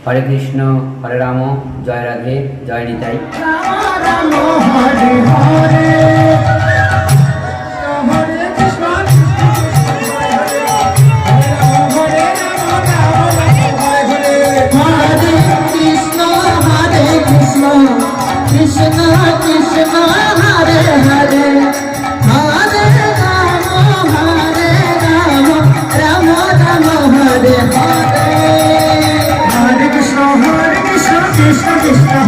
Hare Krishna Hare Ram Joy Radhe Joy Nitai. Krishna Krishna Hare Hare Hare Rama Hare Rama Rama Rama Hare Hare Hare Krishna Krishna Krishna